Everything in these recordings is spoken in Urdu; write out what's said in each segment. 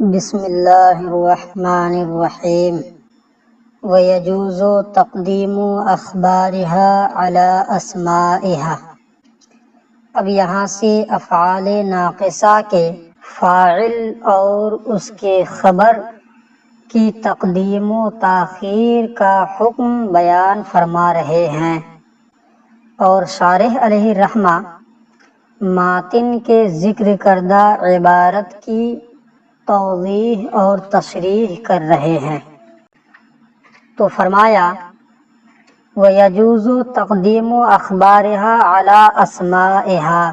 بسم اللہ الرحمن الرحیم وَيَجُوزُ تَقْدِيمُ أَخْبَارِهَا عَلَى أَسْمَائِهَا۔ اب یہاں سے افعال ناقصہ کے فاعل اور اس کے خبر کی تقدیم و تاخیر کا حکم بیان فرما رہے ہیں، اور شارح علیہ الرحمہ ماتن کے ذکر کردہ عبارت کی توضیح اور تشریح کر رہے ہیں۔ تو فرمایا وَيَجُوزُ تَقْدِيمُ أَخْبَارِهَا عَلَى أَسْمَائِهَا،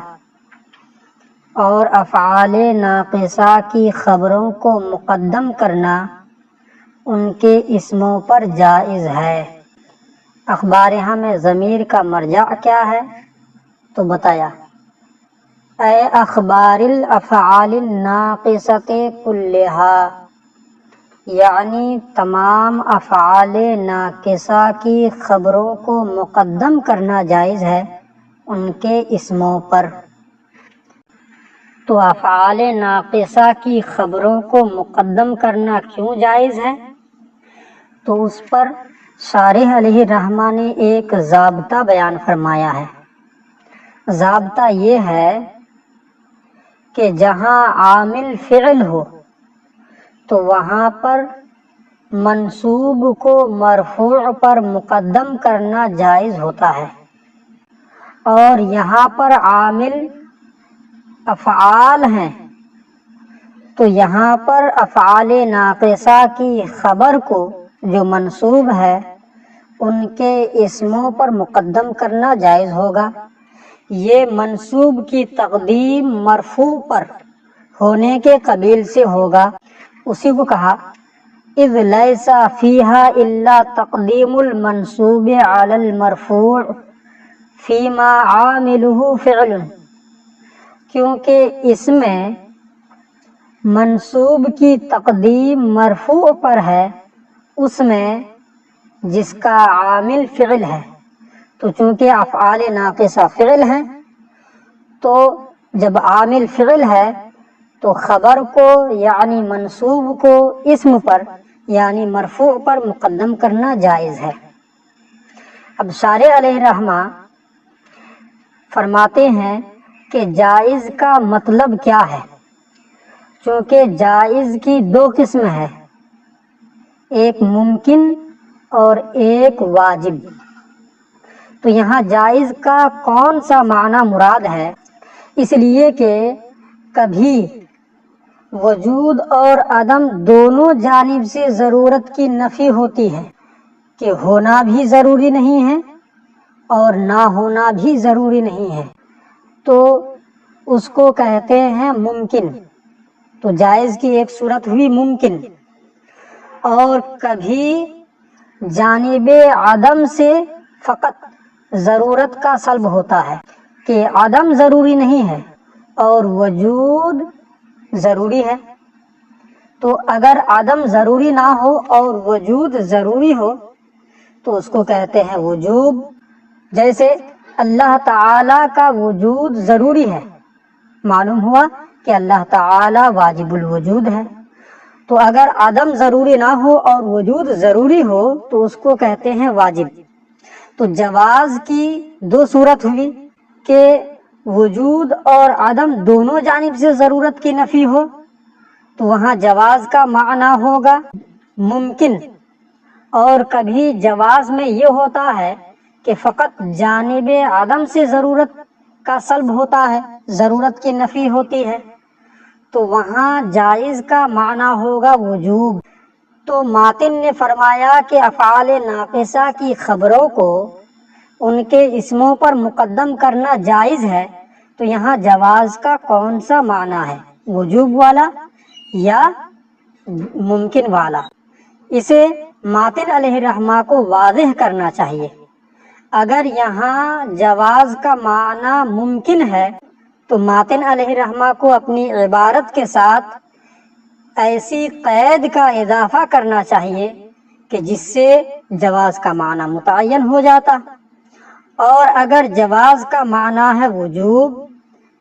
اور افعال ناقصہ کی خبروں کو مقدم کرنا ان کے اسموں پر جائز ہے۔ اخبارہا میں ضمیر کا مرجع کیا ہے؟ تو بتایا اے اخبار الافعال الناقصۃ کلھا، یعنی تمام افعال ناقصہ کی خبروں کو مقدم کرنا جائز ہے ان کے اسموں پر۔ تو افعال ناقصہ کی خبروں کو مقدم کرنا کیوں جائز ہے؟ تو اس پر شارح علیہ الرحمہ نے ایک ضابطہ بیان فرمایا ہے۔ ضابطہ یہ ہے کہ جہاں عامل فعل ہو تو وہاں پر منصوب کو مرفوع پر مقدم کرنا جائز ہوتا ہے، اور یہاں پر عامل افعال ہیں تو یہاں پر افعال ناقصہ کی خبر کو جو منصوب ہے ان کے اسموں پر مقدم کرنا جائز ہوگا۔ یہ منصوب کی تقدیم مرفوع پر ہونے کے قبیل سے ہوگا، اسی کو کہا اذ لیس فیہا الا تقدیم المنصوب علی المرفوع فیما عاملہ فعل، کیونکہ اس میں منصوب کی تقدیم مرفوع پر ہے اس میں جس کا عامل فعل ہے۔ تو چونکہ افعال ناقصہ فعل ہیں تو جب عامل فعل ہے تو خبر کو یعنی منصوب کو اسم پر یعنی مرفوع پر مقدم کرنا جائز ہے۔ اب شارح علیہ الرحمہ فرماتے ہیں کہ جائز کا مطلب کیا ہے، چونکہ جائز کی دو قسم ہے، ایک ممکن اور ایک واجب۔ تو یہاں جائز کا کون سا معنی مراد ہے؟ اس لیے کہ کبھی وجود اور عدم دونوں جانب سے ضرورت کی نفی ہوتی ہے کہ ہونا بھی ضروری نہیں ہے اور نہ ہونا بھی ضروری نہیں ہے، تو اس کو کہتے ہیں ممکن۔ تو جائز کی ایک صورت ہوئی ممکن، اور کبھی جانب عدم سے فقط ضرورت کا سلب ہوتا ہے کہ عدم ضروری نہیں ہے اور وجود ضروری ہے۔ تو اگر عدم ضروری نہ ہو اور وجود ضروری ہو تو اس کو کہتے ہیں وجوب۔ جیسے اللہ تعالی کا وجود ضروری ہے، معلوم ہوا کہ اللہ تعالی واجب الوجود ہے۔ تو اگر عدم ضروری نہ ہو اور وجود ضروری ہو تو اس کو کہتے ہیں واجب۔ تو جواز کی دو صورت ہوئی کہ وجود اور عدم دونوں جانب سے ضرورت کی نفی ہو تو وہاں جواز کا معنی ہوگا ممکن، اور کبھی جواز میں یہ ہوتا ہے کہ فقط جانب عدم سے ضرورت کا سلب ہوتا ہے، ضرورت کی نفی ہوتی ہے، تو وہاں جائز کا معنی ہوگا وجوب۔ تو ماتن نے فرمایا کہ افعال ناقصہ کی خبروں کو ان کے اسموں پر مقدم کرنا جائز ہے، تو یہاں جواز کا کون سا معنی ہے، وجوب والا یا ممکن والا؟ اسے ماتن علیہ الرحمہ کو واضح کرنا چاہیے۔ اگر یہاں جواز کا معنی ممکن ہے تو ماتن علیہ الرحمہ کو اپنی عبارت کے ساتھ ایسی قید کا اضافہ کرنا چاہیے کہ جس سے جواز کا معنی متعین ہو جاتا، اور اگر جواز کا معنی ہے وجوب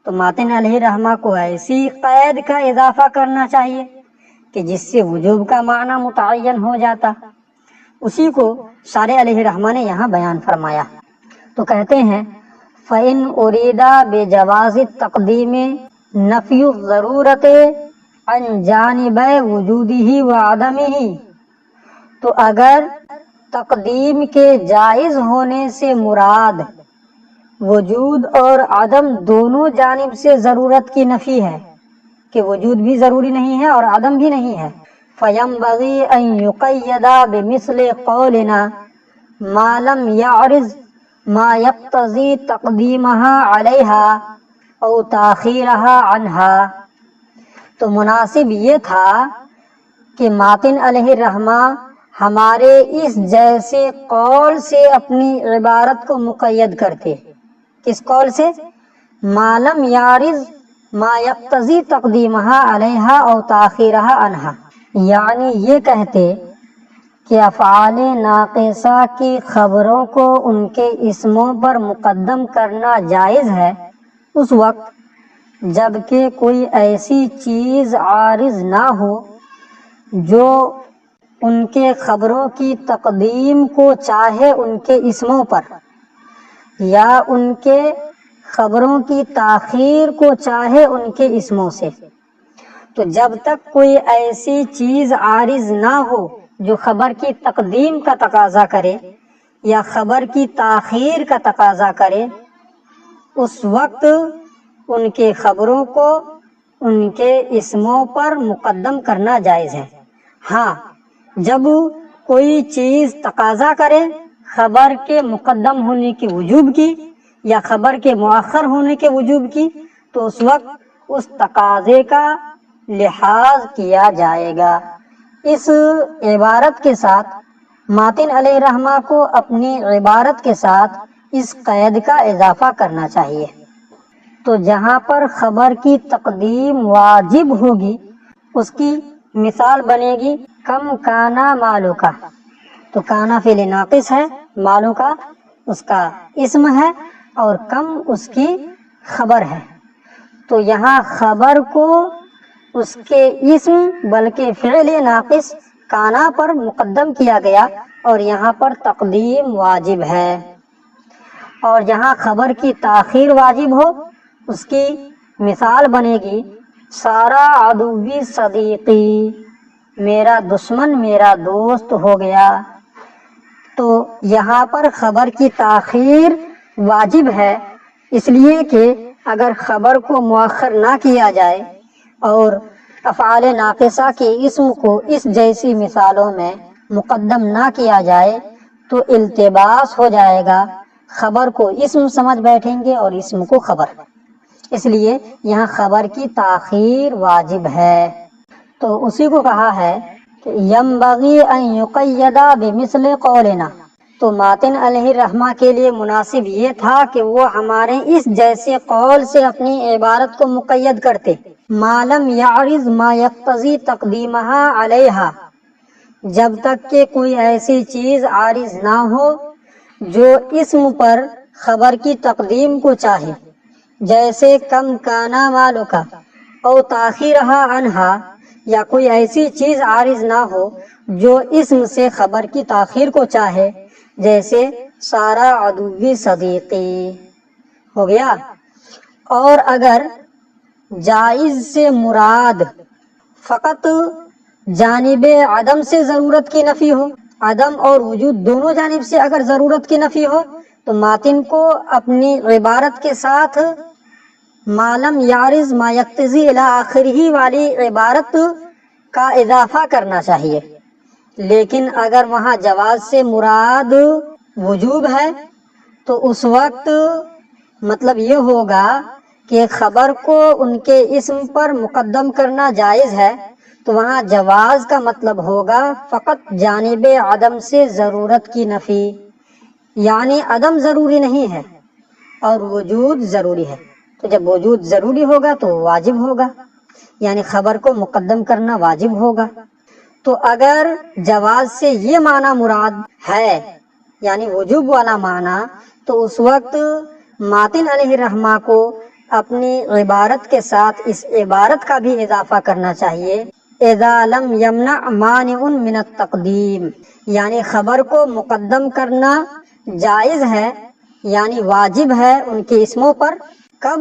تو ماتن علیہ الرحمہ کو ایسی قید کا اضافہ کرنا چاہیے کہ جس سے وجوب کا معنی متعین ہو جاتا، اسی کو شارح علیہ رحمہ نے یہاں بیان فرمایا۔ تو کہتے ہیں فَإِنْ أُرِيدَ بِجَوَازِ التَّقْدِيمِ نَفْيُ الضَّرُورَةِ عَنْ جَانِبَيْ وُجُودِهِ وَعَدَمِهِ، تو اگر تقدیم کے جائز ہونے سے مراد وجود اور عدم دونوں جانب سے ضرورت کی نفی ہے کہ وجود بھی ضروری نہیں ہے اور عدم بھی نہیں ہے، فَيَنْبَغِي أَنْ يُقَيَّدَ بِمِثْلِ قَوْلِنَا مَا لَمْ يَعْرِضْ مَا يَقْتَضِي تَقْدِيمَهَا عَلَيْهَا أَوْ تَأْخِيرَهَا عَنْهَا۔ تو مناسب یہ تھا کہ ماتن علیہ الرحمہ ہمارے اس جیسے قول سے اپنی عبارت کو مقید کرتے۔ کس قول سے؟ ما لم یعرض ما یقتضی تقدیمها علیہا او تاخیرها عنہا، یعنی یہ کہتے کہ افعال ناقصہ کی خبروں کو ان کے اسموں پر مقدم کرنا جائز ہے اس وقت جبکہ کوئی ایسی چیز عارض نہ ہو جو ان کے خبروں کی تقدیم کو چاہے ان کے اسموں پر، یا ان کے خبروں کی تاخیر کو چاہے ان کے اسموں سے۔ تو جب تک کوئی ایسی چیز عارض نہ ہو جو خبر کی تقدیم کا تقاضا کرے یا خبر کی تاخیر کا تقاضا کرے، اس وقت ان کے خبروں کو ان کے اسموں پر مقدم کرنا جائز ہے۔ ہاں، جب کوئی چیز تقاضا کرے خبر کے مقدم ہونے کے وجوب کی یا خبر کے مؤخر ہونے کے وجوب کی، تو اس وقت اس تقاضے کا لحاظ کیا جائے گا۔ اس عبارت کے ساتھ ماتن علیہ رحمہ کو اپنی عبارت کے ساتھ اس قید کا اضافہ کرنا چاہیے۔ تو جہاں پر خبر کی تقدیم واجب ہوگی اس کی مثال بنے گی کم کانا مالو کا، تو کانا فعل ناقص ہے، مالو کا اس کا اسم ہے اور کم اس کی خبر ہے۔ تو یہاں خبر کو اس کے اسم بلکہ فعل ناقص کانا پر مقدم کیا گیا اور یہاں پر تقدیم واجب ہے۔ اور جہاں خبر کی تاخیر واجب ہو اس کی مثال بنے گی سارا عدوی صدیقی، میرا دشمن میرا دوست ہو گیا۔ تو یہاں پر خبر کی تاخیر واجب ہے، اس لیے کہ اگر خبر کو مؤخر نہ کیا جائے اور افعال ناقصہ کے اسم کو اس جیسی مثالوں میں مقدم نہ کیا جائے تو التباس ہو جائے گا، خبر کو اسم سمجھ بیٹھیں گے اور اسم کو خبر، اس لیے یہاں خبر کی تاخیر واجب ہے۔ تو اسی کو کہا ہے کہ ینبغی ان یقید بمثل قولنا، تو ماتن علیہ الرحمہ کے لیے مناسب یہ تھا کہ وہ ہمارے اس جیسے قول سے اپنی عبارت کو مقید کرتے، ما لم یعرض ما یقتضی تقدیمها علیہا، جب تک کہ کوئی ایسی چیز عارض نہ ہو جو اسم پر خبر کی تقدیم کو چاہے، جیسے کم کانا مالو کا او تاخیرہا عنہا، یا کوئی ایسی چیز عارض نہ ہو جو اسم سے خبر کی تاخیر کو چاہے، جیسے سارا عدوی صدیقی ہو گیا۔ اور اگر جائز سے مراد فقط جانب عدم سے ضرورت کی نفی ہو، عدم اور وجود دونوں جانب سے اگر ضرورت کی نفی ہو، تو ماتن کو اپنی عبارت کے ساتھ ما لم یعرض ما یقتضی الی آخرہ والی عبارت کا اضافہ کرنا چاہیے۔ لیکن اگر وہاں جواز سے مراد وجوب ہے تو اس وقت مطلب یہ ہوگا کہ خبر کو ان کے اسم پر مقدم کرنا جائز ہے، تو وہاں جواز کا مطلب ہوگا فقط جانب عدم سے ضرورت کی نفی، یعنی عدم ضروری نہیں ہے اور وجود ضروری ہے۔ تو جب وجود ضروری ہوگا تو واجب ہوگا، یعنی خبر کو مقدم کرنا واجب ہوگا۔ تو اگر جواز سے یہ معنی مراد ہے یعنی وجوب والا معنی، تو اس وقت ماتن علیہ الرحمہ کو اپنی عبارت کے ساتھ اس عبارت کا بھی اضافہ کرنا چاہیے اذا لم یمنع مانع من التقدیم، یعنی خبر کو مقدم کرنا جائز ہے یعنی واجب ہے ان کے اسموں پر، کب؟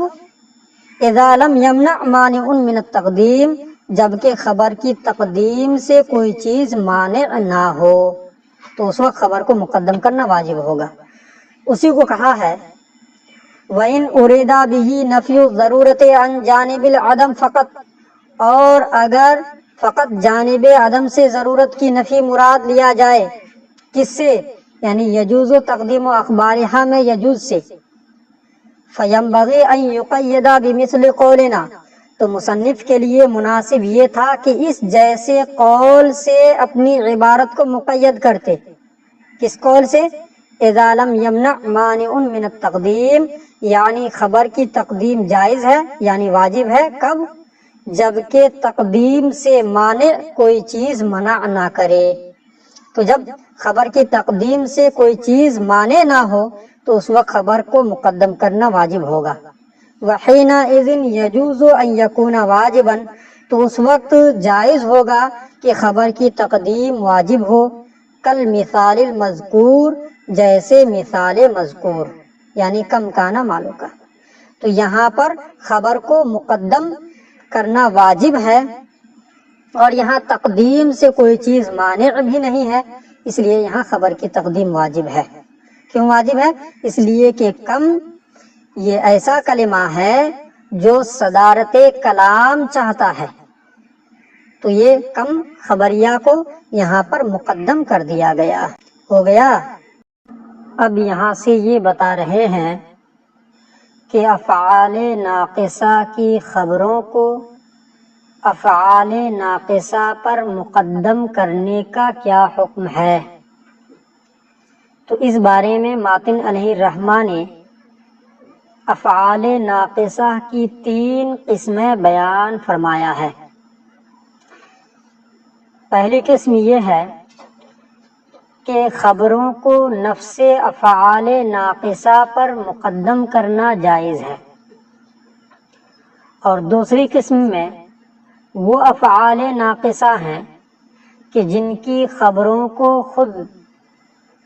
اذا لم یمنع مانع من التقدیم، جبکہ خبر کی تقدیم سے کوئی چیز مانع نہ ہو تو اس وقت خبر کو مقدم کرنا واجب ہوگا۔ اسی کو کہا ہے وَإِنْ أُرِيدَ بِهِ نَفْيُ الضَّرُورَةِ عَنْ جَانِبِ الْعَدَمِ فقط، اور اگر فقط جانب عدم سے ضرورت کی نفی مراد لیا جائے، کس سے؟ یعنی یجوز تقدیم اخبارہا میں یجوز سے، فَيَنْبَغِي أَنْ يُقَيَّدَ بِمِثْلِ قَوْلِنَا، تو مصنف کے لیے مناسب یہ تھا کہ اس جیسے قول سے اپنی عبارت کو مقید کرتے۔ کس قول سے؟ اذا لم یمنع مانع من التقدیم، یعنی خبر کی تقدیم جائز ہے یعنی واجب ہے، کب؟ جبکہ تقدیم سے مانع کوئی چیز منع نہ کرے۔ تو جب خبر کی تقدیم سے کوئی چیز مانع نہ ہو تو اس وقت خبر کو مقدم کرنا واجب ہوگا۔ وحینئذ یجوز ان یکون واجبا، تو اس وقت جائز ہوگا کہ خبر کی تقدیم واجب ہو، کالمثال المذکور، جیسے مثال مذکور یعنی کم کانا مالو کا۔ تو یہاں پر خبر کو مقدم کرنا واجب ہے اور یہاں تقدیم سے کوئی چیز مانع بھی نہیں ہے، اس لیے یہاں خبر کی تقدیم واجب ہے۔ کیوں واجب ہے؟ اس لیے کہ کم یہ ایسا کلمہ ہے جو صدارت کلام چاہتا ہے، تو یہ کم خبریہ کو یہاں پر مقدم کر دیا گیا۔ ہو گیا؟ اب یہاں سے یہ بتا رہے ہیں کہ افعال ناقصہ کی خبروں کو افعال ناقصہ پر مقدم کرنے کا کیا حکم ہے۔ تو اس بارے میں ماتن علیہ الرحمہ نے افعال ناقصہ کی 3 قسمیں بیان فرمایا ہے۔ پہلی قسم یہ ہے کہ خبروں کو نفس افعال ناقصہ پر مقدم کرنا جائز ہے، اور دوسری قسم میں وہ افعال ناقصہ ہیں کہ جن کی خبروں کو خود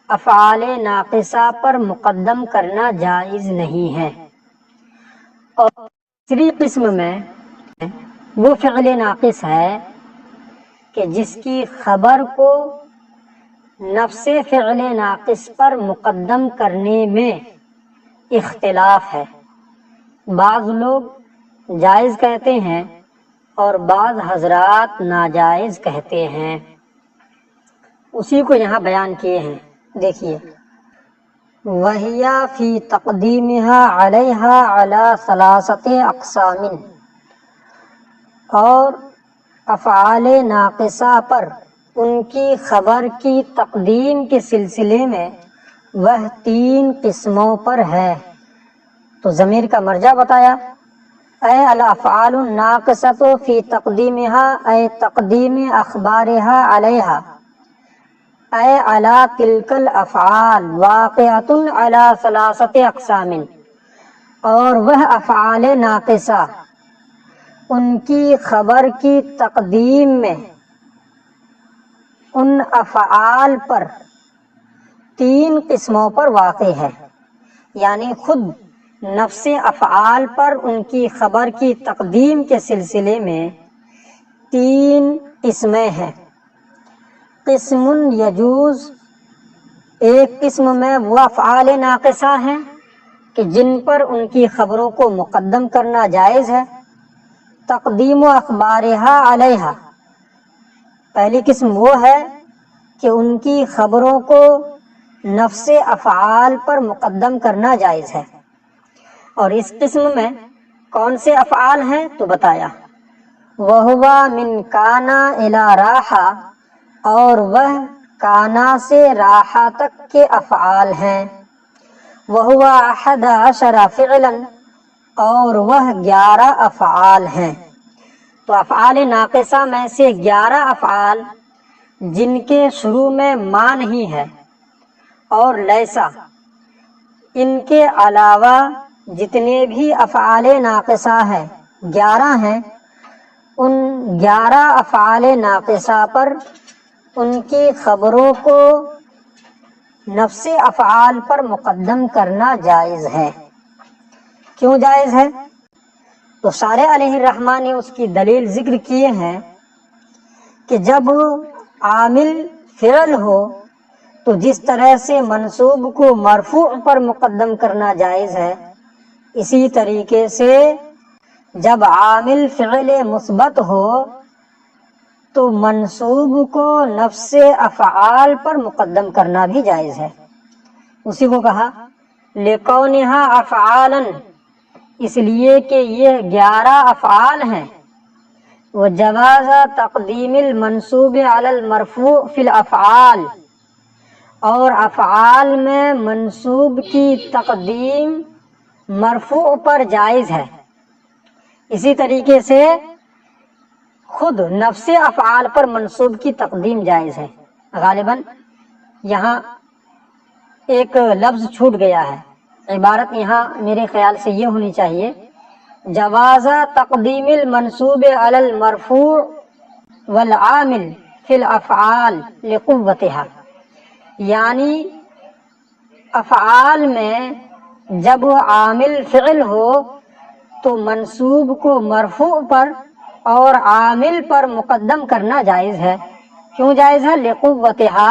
افعال ناقصہ پر مقدم کرنا جائز نہیں ہے، اور تیسری قسم میں وہ فعل ناقص ہے کہ جس کی خبر کو نفس فعل ناقص پر مقدم کرنے میں اختلاف ہے، بعض لوگ جائز کہتے ہیں اور بعض حضرات ناجائز کہتے ہیں، اسی کو یہاں بیان کیے ہیں۔ دیکھیے وَهِيَ فِي تَقْدِيمِهَا عَلَيْهَا عَلَى 3 أَقْسَامٍ، اور افعال ناقصہ پر ان کی خبر کی تقدیم کے سلسلے میں وہ 3 قسموں پر ہے۔ تو ضمیر کا مرجع بتایا، اے الافعال الناقصۃ فی تقدیمها، اے تقدیم اخبارها علیہا، اے علی تلک الافعال واقعۃ علی 3 اقسام، اور وہ افعال ناقصہ ان کی خبر کی تقدیم میں ان افعال پر 3 قسموں پر واقع ہے، یعنی خود نفس افعال پر ان کی خبر کی تقدیم کے سلسلے میں 3 قسمیں ہیں۔ قسم یجوز، ایک قسم میں وہ افعال ناقصہ ہیں کہ جن پر ان کی خبروں کو مقدم کرنا جائز ہے، تقدیم اخبارها علیہا، پہلی قسم وہ ہے کہ ان کی خبروں کو نفس افعال پر مقدم کرنا جائز ہے، اور اس قسم میں کون سے افعال ہیں تو بتایا وَهُوَ مِنْ کَانَ إِلَى رَاحَ، اور وہ کانا سے راحہ تک کے افعال ہیں، وَهُوَ 11 فِعْلًا، اور وہ 11 افعال ہیں۔ تو افعال ناقصہ میں سے 11 افعال جن کے شروع میں ما نہیں ہے اور لیسا، ان کے علاوہ جتنے بھی افعال ناقصہ ہیں 11 ہیں، ان 11 افعال ناقصہ پر ان کی خبروں کو نفس افعال پر مقدم کرنا جائز ہے۔ کیوں جائز ہے؟ تو صالح علیہ الرحمہ نے اس کی دلیل ذکر کیے ہیں کہ جب عامل فعل ہو تو جس طرح سے منصوب کو مرفوع پر مقدم کرنا جائز ہے، اسی طریقے سے جب عامل فعل مثبت ہو تو منصوب کو نفس افعال پر مقدم کرنا بھی جائز ہے۔ اسی کو کہا لِقَوْنِهَا أَفْعَالًا، اس لیے کہ یہ 11 افعال ہیں۔ وَجَوَازَ تَقْدِيمِ الْمَنْصُوبِ عَلَى الْمَرْفُوعِ فِي الْأَفْعَالِ، اور افعال میں منصوب کی تقدیم مرفوع پر جائز ہے۔ اسی طریقے سے خود نفس افعال پر منصوب کی تقدیم جائز ہے۔ غالباً یہاں ایک لفظ چھوٹ گیا ہے، عبارت یہاں میرے خیال سے یہ ہونی چاہیے جواز تقدیم المنصوب علی المرفوع والعامل فی الافعال لقوتها، یعنی افعال میں جب عامل فعل ہو تو منصوب کو مرفوع پر اور عامل پر مقدم کرنا جائز ہے۔ کیوں جائز ہے؟ لقوتها،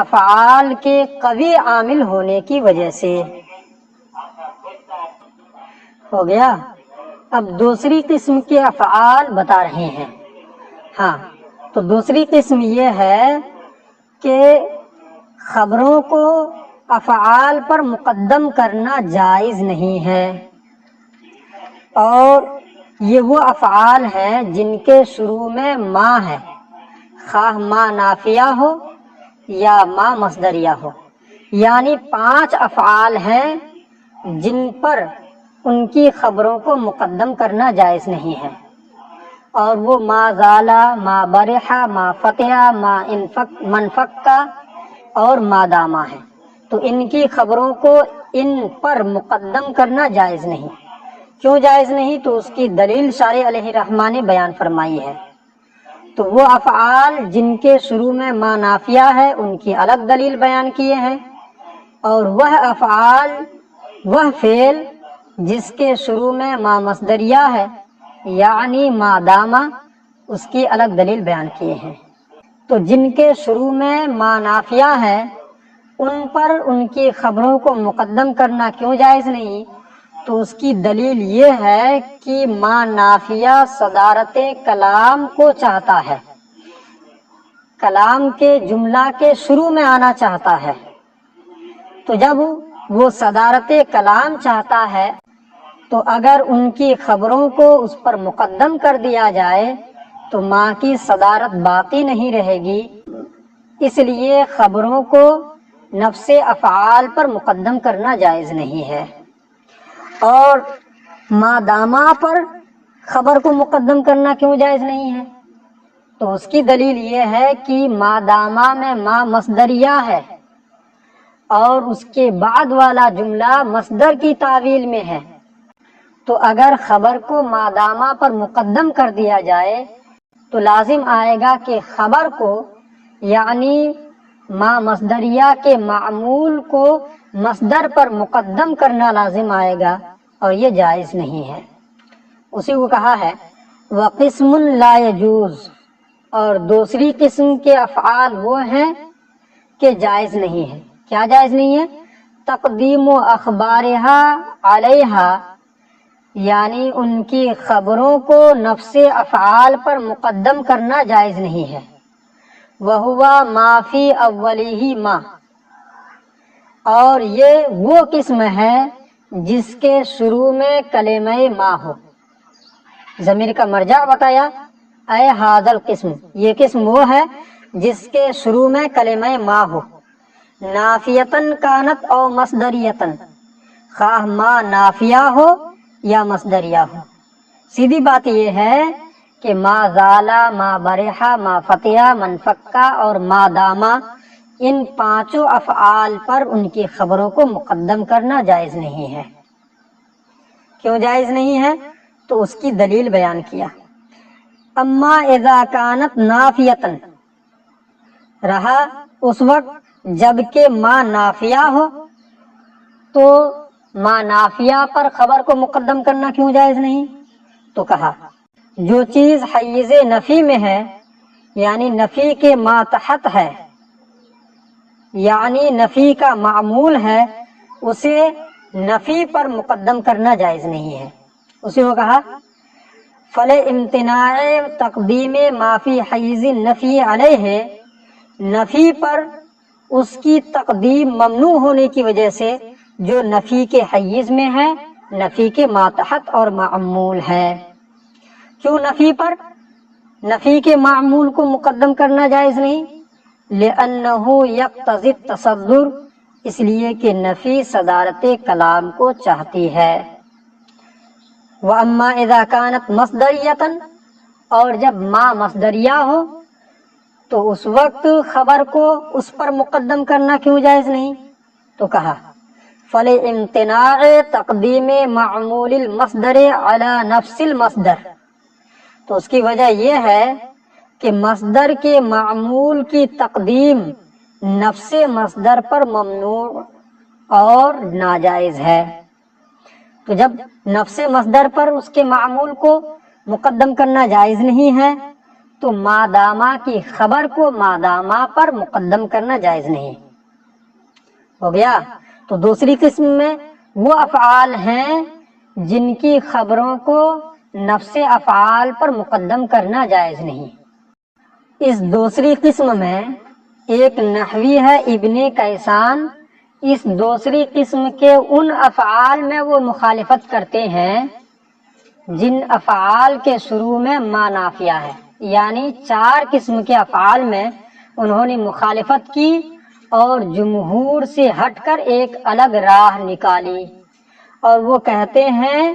افعال کے قوی عامل ہونے کی وجہ سے۔ ہو گیا؟ اب دوسری قسم کے افعال بتا رہے ہیں۔ ہاں، تو دوسری قسم یہ ہے کہ خبروں کو افعال پر مقدم کرنا جائز نہیں ہے، اور یہ وہ افعال ہیں جن کے شروع میں ما ہے، خواہ ما نافیہ ہو یا ما مصدریہ ہو۔ یعنی 5 افعال ہیں جن پر ان کی خبروں کو مقدم کرنا جائز نہیں ہے، اور وہ ما زالا، ما برحا، ما فتح، ما منفکا اور ما داما ہے۔ تو ان کی خبروں کو ان پر مقدم کرنا جائز نہیں۔ کیوں جائز نہیں؟ تو اس کی دلیل شارح علیہ الرحمہ نے بیان فرمائی ہے۔ تو وہ افعال جن کے شروع میں ما نافیہ ہے ان کی الگ دلیل بیان کیے ہیں، اور وہ افعال، وہ فعل جس کے شروع میں ما مصدریہ ہے یعنی ما داما، اس کی الگ دلیل بیان کیے ہیں۔ تو جن کے شروع میں ما نافیہ ہے ان پر ان کی خبروں کو مقدم کرنا کیوں جائز نہیں؟ تو اس کی دلیل یہ ہے کہ ما نافیہ صدارت کلام کو چاہتا ہے، کلام کے جملہ کے شروع میں آنا چاہتا ہے۔ تو جب وہ صدارت کلام چاہتا ہے تو اگر ان کی خبروں کو اس پر مقدم کر دیا جائے تو ما کی صدارت باقی نہیں رہے گی، اس لیے خبروں کو نفس افعال پر مقدم کرنا جائز نہیں ہے۔ اور ما داما پر خبر کو مقدم کرنا کیوں جائز نہیں ہے؟ تو اس کی دلیل یہ ہے کہ ما داما میں ما مصدریہ ہے اور اس کے بعد والا جملہ مصدر کی تعویل میں ہے، تو اگر خبر کو ما داما پر مقدم کر دیا جائے تو لازم آئے گا کہ خبر کو یعنی ما مصدریہ کے معمول کو مصدر پر مقدم کرنا لازم آئے گا، اور یہ جائز نہیں ہے۔ اسی کو کہا ہے وَقِسْمٌ لَا يَجُوزُ، اور دوسری قسم کے افعال وہ ہیں کہ جائز نہیں ہے۔ کیا جائز نہیں ہے؟ تقدیم و اخبارہا علیہا، یعنی ان کی خبروں کو نفس افعال پر مقدم کرنا جائز نہیں ہے۔ وَهُوَ مَا فِي أَوَّلِهِ مَا، اور یہ وہ قسم ہے جس کے شروع میں کلمہ ما ہو۔ ضمیر کا مرجع بتایا اے ھذا القسم، یہ قسم وہ ہے جس کے شروع میں کلمہ ما ہو، نافیتن کانت او مصدریتن، خواہ ما نافیہ ہو یا مصدریہ ہو۔ سیدھی بات یہ ہے کہ ما زالا، ما برحا، ما فتح، منفکا اور ما داما، ان 5 افعال پر ان کی خبروں کو مقدم کرنا جائز نہیں ہے۔ کیوں جائز نہیں ہے؟ تو اس کی دلیل بیان کیا۔ اما اذا کانت نافیتن، رہا اس وقت جب کہ ما نافیہ ہو، تو ما نافیہ پر خبر کو مقدم کرنا کیوں جائز نہیں؟ تو کہا جو چیز حیز نفی میں ہے، یعنی نفی کے ماتحت ہے، یعنی نفی کا معمول ہے، اسے نفی پر مقدم کرنا جائز نہیں ہے۔ اسی کو کہا فَلِامْتِنَاعِ تَقْدِيمِ مَا فِي حَيِّزِ النَّفْيِ عَلَيْهِ، نفی پر اس کی تقدیم ممنوع ہونے کی وجہ سے جو نفی کے حیز میں ہے، نفی کے ماتحت اور معمول ہے۔ کیوں نفی پر نفی کے معمول کو مقدم کرنا جائز نہیں؟ لِأَنَّهُ يَقْتَضِي التَّصَدُّرَ، اس لیے کہ نفی صدارت کلام کو چاہتی ہے۔ وَأَمَّا إِذَا كَانَتْ مَصْدَرِيَّةً، اور جب ما مصدریہ ہو تو اس وقت خبر کو اس پر مقدم کرنا کیوں جائز نہیں؟ تو کہا فَلِامْتِنَاعِ تَقْدِيمِ مَعْمُولِ الْمَصْدَرِ عَلَى نَفْسِ الْمَصْدَرِ، تو اس کی وجہ یہ ہے کہ مصدر کے معمول کی تقدیم نفس مصدر پر ممنوع اور ناجائز ہے۔ تو جب نفس مصدر پر اس کے معمول کو مقدم کرنا جائز نہیں ہے، تو مادامہ کی خبر کو مادامہ پر مقدم کرنا جائز نہیں۔ ہو گیا؟ تو دوسری قسم میں وہ افعال ہیں جن کی خبروں کو نفس افعال پر مقدم کرنا جائز نہیں۔ اس دوسری قسم میں ایک نحوی ہے ابن کیسان، اس دوسری قسم کے ان افعال میں وہ مخالفت کرتے ہیں جن افعال کے شروع میں ما نافیہ ہے، یعنی 4 قسم کے افعال میں انہوں نے مخالفت کی اور جمہور سے ہٹ کر ایک الگ راہ نکالی، اور وہ کہتے ہیں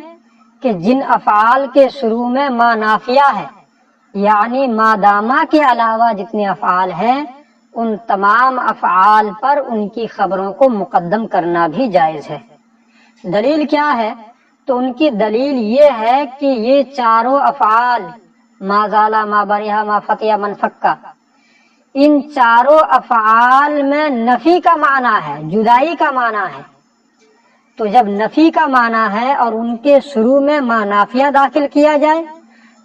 کہ جن افعال کے شروع میں ما نافیہ ہے، یعنی مادامہ کے علاوہ جتنے افعال ہیں، ان تمام افعال پر ان کی خبروں کو مقدم کرنا بھی جائز ہے۔ دلیل کیا ہے؟ تو ان کی دلیل یہ ہے کہ یہ چاروں افعال ما زالا، ما برحا، ما فتیا، من فکا، ان چاروں افعال میں نفی کا معنی ہے، جدائی کا معنی ہے۔ تو جب نفی کا معنی ہے اور ان کے شروع میں ما نافیہ داخل کیا جائے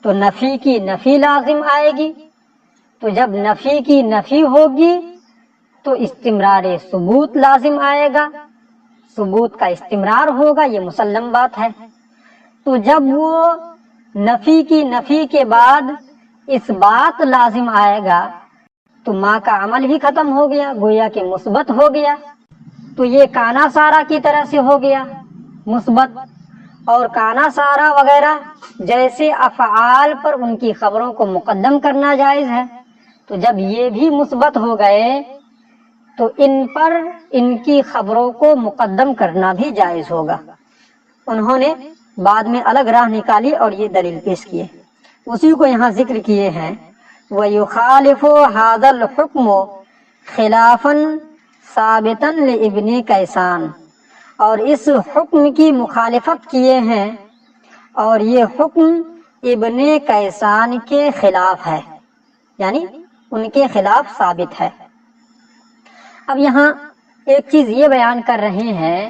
تو نفی کی نفی لازم آئے گی، تو جب نفی کی نفی ہوگی تو استمرار ثبوت لازم آئے گا، ثبوت کا استمرار ہوگا، یہ مسلم بات ہے۔ تو جب وہ نفی کی نفی کے بعد اس بات لازم آئے گا تو ما کا عمل ہی ختم ہو گیا، گویا کہ مثبت ہو گیا۔ تو یہ کانا سارا کی طرح سے ہو گیا مثبت، اور کانا سارا وغیرہ جیسے افعال پر ان کی خبروں کو مقدم کرنا جائز ہے، تو جب یہ بھی مثبت ہو گئے تو ان پر ان کی خبروں کو مقدم کرنا بھی جائز ہوگا۔ انہوں نے بعد میں الگ راہ نکالی اور یہ دلیل پیش کیے، اسی کو یہاں ذکر کیے ہیں۔ وَيُخَالِفُ هَذَا الْحُكْمُ خِلَافًا ثَابِتًا لِابْنِ کیسان، اور اس حکم کی مخالفت کیے ہیں اور یہ حکم ابن کیسان کے خلاف ہے، یعنی ان کے خلاف ثابت ہے۔ اب یہاں ایک چیز یہ بیان کر رہے ہیں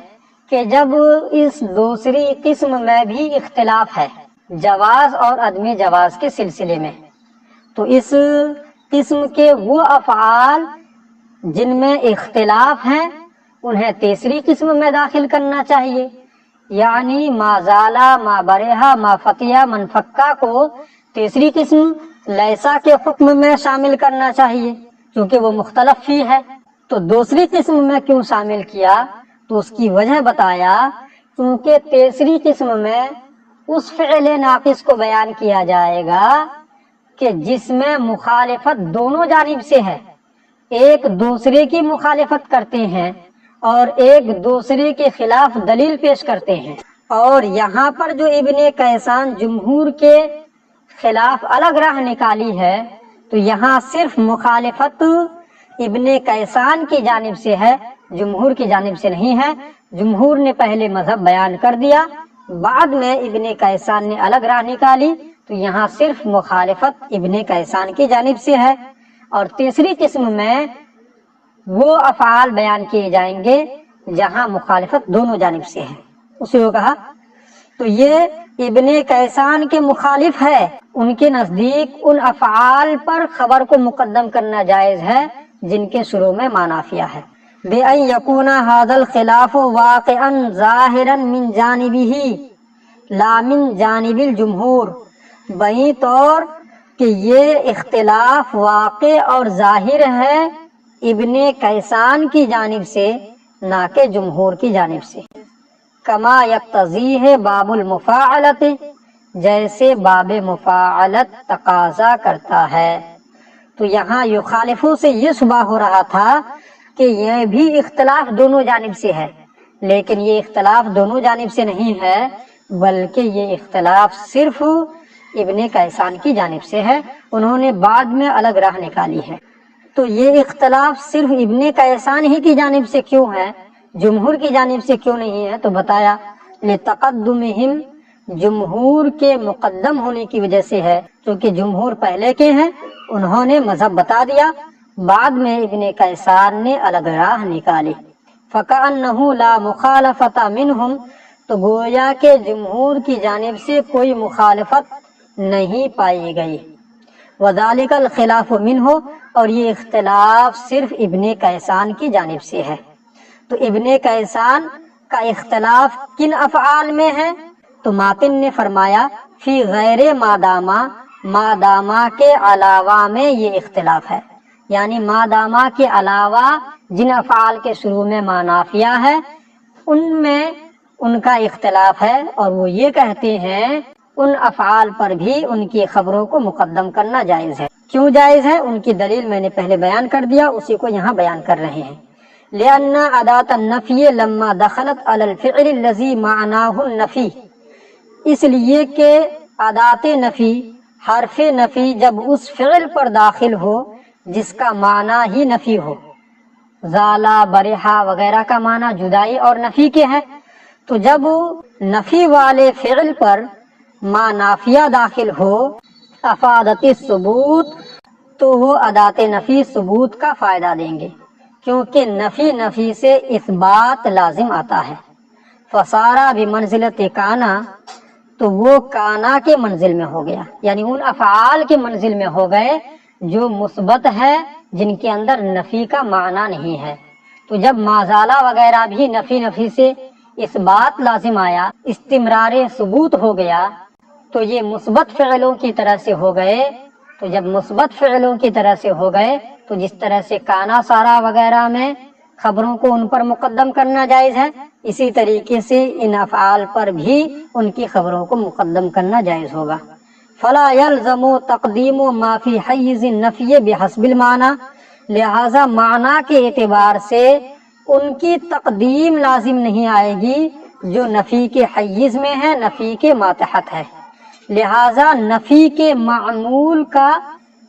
کہ جب اس دوسری قسم میں بھی اختلاف ہے جواز اور عدم جواز کے سلسلے میں، تو اس قسم کے وہ افعال جن میں اختلاف ہیں انہیں تیسری قسم میں داخل کرنا چاہیے، یعنی ما زالا، ما برحا، ما فتیا، من فکا کو تیسری قسم لیسا کے حکم میں شامل کرنا چاہیے، کیونکہ وہ مختلف فی ہے۔ تو دوسری قسم میں کیوں شامل کیا؟ تو اس کی وجہ بتایا کیونکہ تیسری قسم میں اس فعل ناقص کو بیان کیا جائے گا کہ جس میں مخالفت دونوں جانب سے ہے، ایک دوسرے کی مخالفت کرتے ہیں اور ایک دوسرے کے خلاف دلیل پیش کرتے ہیں، اور یہاں پر جو ابن کیسان جمہور کے خلاف الگ راہ نکالی ہے تو یہاں صرف مخالفت ابن کیسان کی جانب سے ہے، جمہور کی جانب سے نہیں ہے۔ جمہور نے پہلے مذہب بیان کر دیا، بعد میں ابن کیسان نے الگ راہ نکالی، تو یہاں صرف مخالفت ابن کیسان کی جانب سے ہے، اور تیسری قسم میں وہ افعال بیان کیے جائیں گے جہاں مخالفت دونوں جانب سے ہے۔ اسی کو کہا تو یہ ابن کیسان کے مخالف ہے، ان کے نزدیک ان افعال پر خبر کو مقدم کرنا جائز ہے جن کے شروع میں ما نافیہ ہے۔ بِأَن يَكُونَ هَذَا الْخِلَافُ وَاقِعًا ظَاهِرًا مِنْ جَانِبِهِ لَا مِنْ جَانِبِ الْجُمْهُورِ، بئی طور کہ یہ اختلاف واقع اور ظاہر ہے ابن کیسان کی جانب سے، نہ کہ جمہور کی جانب سے۔ کما یقتضیہ باب المفاعلت، جیسے باب مفاعلت تقاضا کرتا ہے۔ تو یہاں یخالفوں سے یہ شبہ ہو رہا تھا کہ یہ بھی اختلاف دونوں جانب سے ہے، لیکن یہ اختلاف دونوں جانب سے نہیں ہے، بلکہ یہ اختلاف صرف ابن کیسان کی جانب سے ہے، انہوں نے بعد میں الگ راہ نکالی ہے۔ تو یہ اختلاف صرف ابن کیسان ہی کی جانب سے کیوں ہے، جمہور کی جانب سے کیوں نہیں ہے؟ تو بتایا لتقدمہم، جمہور کے مقدم ہونے کی وجہ سے ہے، کیونکہ جمہور پہلے کے ہیں، انہوں نے مذہب بتا دیا، بعد میں ابن کیسان نے الگ راہ نکالی۔ فَكَأَنَّهُ لَا مُخَالَفَةَ مِنْهُمْ، تو گویا کہ جمہور کی جانب سے کوئی مخالفت نہیں پائی گئی۔ وَذَلِكَ الْخِلَافُ مِنْهُ، اور یہ اختلاف صرف ابن کیسان کی جانب سے ہے۔ تو ابن کیسان کا اختلاف کن افعال میں ہے؟ تو ماتن نے فرمایا فی غیر مادامہ، مادامہ کے علاوہ میں یہ اختلاف ہے، یعنی مادامہ کے علاوہ جن افعال کے شروع میں ما نافیہ ہے ان میں ان کا اختلاف ہے، اور وہ یہ کہتے ہیں ان افعال پر بھی ان کی خبروں کو مقدم کرنا جائز ہے۔ کیوں جائز ہے؟ ان کی دلیل میں نے پہلے بیان کر دیا، اسی کو یہاں بیان کر رہے ہیں۔ لأن اداة النفی لما دخلت علی الفعل الذی معناہ النفی، اس لیے کہ اداة نفی، حرف نفی جب اس فعل پر داخل ہو جس کا معنی ہی نفی ہو، زالا، برحا وغیرہ کا معنی جدائی اور نفی کے ہے، تو جب نفی والے فعل پر ما نافیہ داخل ہو افادت الثبوت، تو وہ اداة نفی ثبوت کا فائدہ دیں گے، کیونکہ نفی سے اثبات لازم آتا ہے۔ فصارا بمنزلت کانا، تو وہ کانا کے منزل میں ہو گیا، یعنی ان افعال کے منزل میں ہو گئے جو مثبت ہے، جن کے اندر نفی کا معنی نہیں ہے۔ تو جب مازالہ وغیرہ بھی نفی سے اثبات لازم آیا، استمرار ثبوت ہو گیا، تو یہ مثبت فعلوں کی طرح سے ہو گئے۔ تو جب مثبت فعلوں کی طرح سے ہو گئے تو جس طرح سے کانا سارا وغیرہ میں خبروں کو ان پر مقدم کرنا جائز ہے، اسی طریقے سے ان افعال پر بھی ان کی خبروں کو مقدم کرنا جائز ہوگا۔ فلا يلزم تقدیم ما فی حیز النفی بحسب المعنی، لہذا معنی کے اعتبار سے ان کی تقدیم لازم نہیں آئے گی جو نفی کے حیز میں ہے، نفی کے ماتحت ہے۔ لہذا نفی کے معمول کا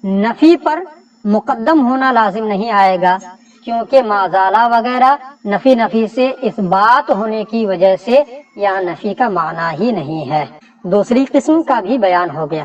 نفی پر مقدم ہونا لازم نہیں آئے گا، کیونکہ مازالہ وغیرہ نفی سے اثبات ہونے کی وجہ سے یہاں نفی کا معنی ہی نہیں ہے۔ دوسری قسم کا بھی بیان ہو گیا۔